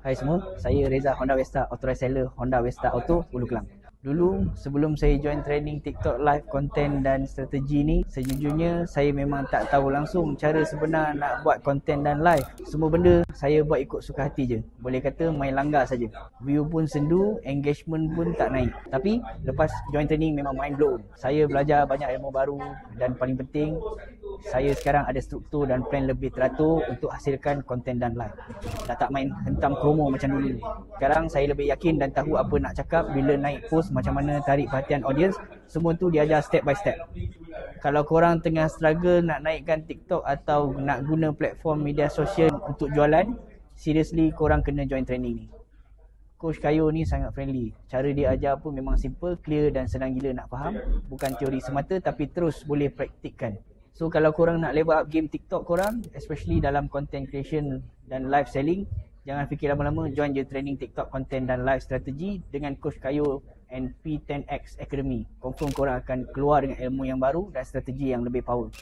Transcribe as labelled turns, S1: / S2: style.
S1: Hai semua, saya Reza Honda Vesta, authorized seller Honda Vesta Auto, Ulu Kelang. Dulu sebelum saya join training TikTok live content dan strategi ni, sejujurnya saya memang tak tahu langsung cara sebenar nak buat content dan live. Semua benda saya buat ikut suka hati je. Boleh kata main langgar saja. View pun sendu, engagement pun tak naik. Tapi lepas join training memang mind blown. Saya belajar banyak ilmu baru dan paling penting saya sekarang ada struktur dan plan lebih teratur untuk hasilkan konten dan live. Dah tak main hentam promo macam dulu. Sekarang saya lebih yakin dan tahu apa nak cakap bila naik post, macam mana tarik perhatian audience. Semua tu diajar step by step. Kalau korang tengah struggle nak naikkan TikTok atau nak guna platform media sosial untuk jualan, seriously korang kena join training ni. Coach Kayo ni sangat friendly. Cara dia ajar pun memang simple, clear dan senang gila nak faham. Bukan teori semata tapi terus boleh praktikkan. So kalau korang nak level up game TikTok korang, especially dalam content creation dan live selling, jangan fikir lama-lama, join je training TikTok content dan live strategy dengan Coach Kayo and P10X Academy. Confirm korang akan keluar dengan ilmu yang baru dan strategi yang lebih power.